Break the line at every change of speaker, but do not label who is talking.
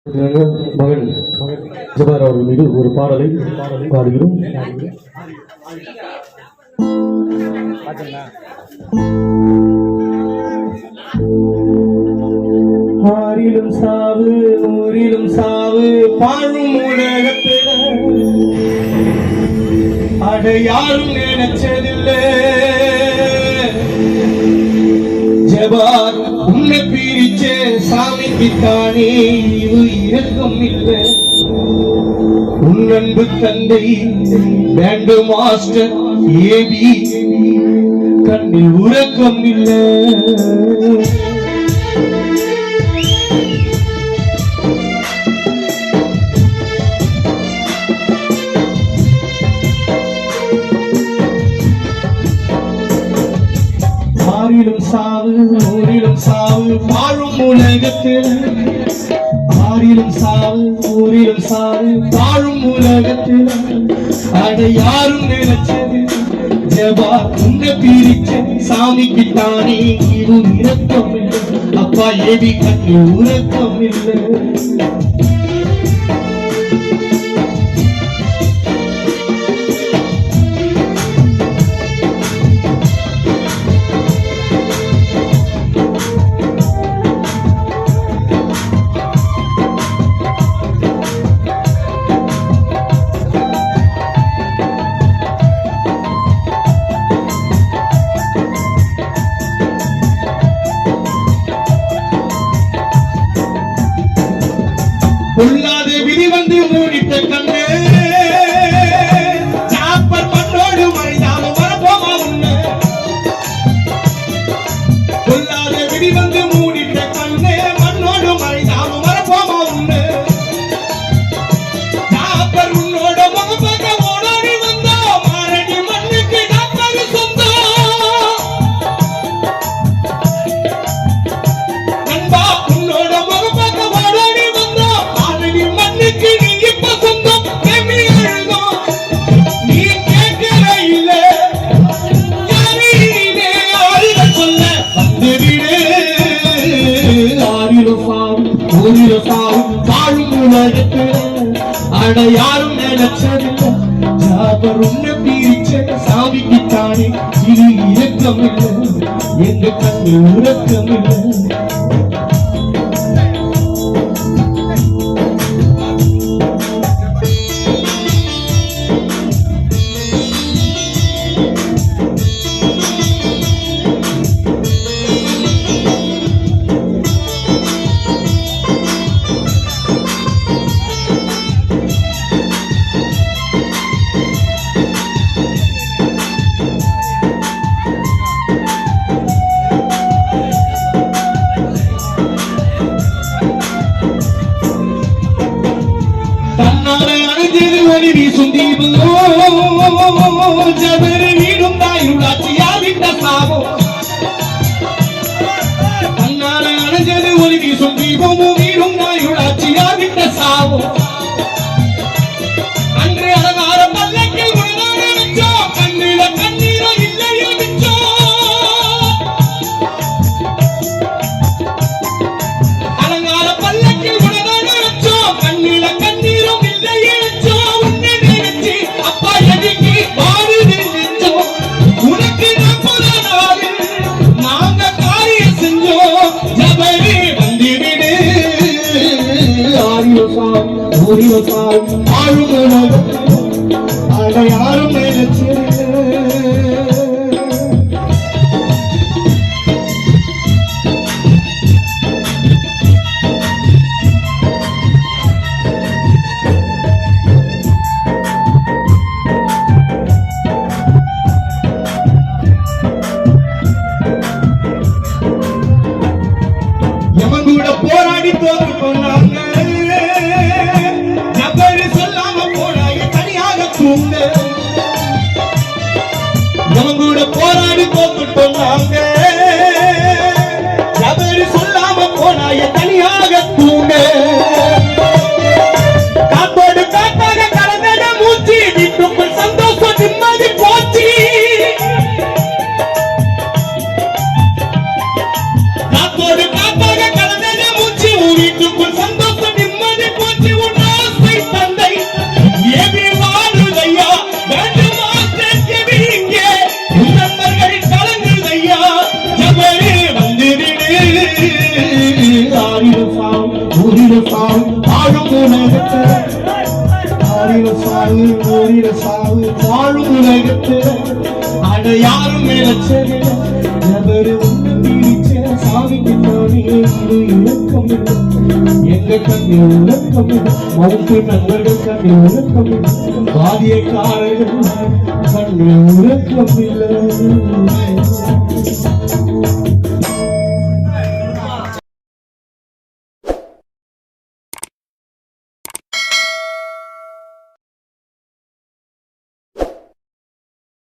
மகன் ஜபார் அவர்கள் மீது ஒரு பாடலை பாடுகிறோம். ஆறிலும் சாவு ஊரிலும் சாவு பாழும் உலகத்தில் அடையாரும் நினைச்சதில்லை. ஜபார் உன்னை பிரிச்ச சாமிக்கு தானே இது இரக்கம் இல்லை. உன் அன்பு தந்தை பேண்டு மாஸ்டர் ஏபி கண்ணில் உறக்கம் இல்லை. ஆறிலும் சாவு ஊரிலும் சாவு வாழும் உலகத்தில் ஆறிலும் சாவு ஊரிலும் சாவு வாழும் உலகத்தில் அதை யாரும் நினைச்சது. ஜபா உங்க பிரிச்ச சாமிக்கு தானே இது இரக்கம் இல்லை. அப்பா ஏபி கண்ணு உறக்கம் இல்லை. பொல்லாத விதி வந்து மூடிட்ட கண்ணு சாப்பர் மண்ணோடு மறைந்தாலும் வரப்போமா உன்ன. பொல்லாத விதி வந்து மூடிட்ட கண்ணு மண்ணோடு மறைந்தாலும் வரப்போமா உன்ன. சாப்பர் உன்னோட முகப்பக்க ஓடோடி வந்தோ மாரடி மண்ணுக்கு டாப்பர் சொந்தம். நண்பா உன்னோட முகப்பக்க ஓடோடி வந்தோ மண்ணுக்கு நீ இப்ப சொந்தம். நீ கேட்கிற இல்ல சொல்ல வந்து விடு. ஆறிலும் சாவும் ஊரிலும் சாவும் வாழும் உலகத்தில் அட யாரும் நினைச்சதில்லை. ஜாபர் உன்னை பிரிச்ச சாமிக்கு தானே இது இரக்கம் இல்லை. எந்த கண்ணு உறக்கம் இல்லை. ஜபர் வீடும் தாயுடாட்சியாவிட்ட சாவோ தன்னால அணைஞ்சது ஒளி வீசும் தீபமும் வீடும் தாயுடாட்சியாவிட்ட சாவோ. அன்று அலங்கார பல்லக்கில் உணவான வச்சோ கண்ணில கண்ணீரோ இல்லையோ மிச்சோ. அலங்கார பல்லக்கில் உணவான வச்சோ கண்ணில கண்ணீரும் இல்லையே மிச்சோ. அப்பா எதுக்கு பாடுது சாவு வாழும் உலகத்துல அட யாரும் நினைச்சதில்ல எவரு உன்னை பிரிச்ச சாவிக்கு தானே இது இலக்கம் இல்லை எங்க கண்ணில் உலக்கம் இல்லை மவுத்து நண்பர்கள் கண்ணில் உலக்கம் இல்லை வாதியக்காரர்கள் கண்ணில் உலக்கம் இல்லை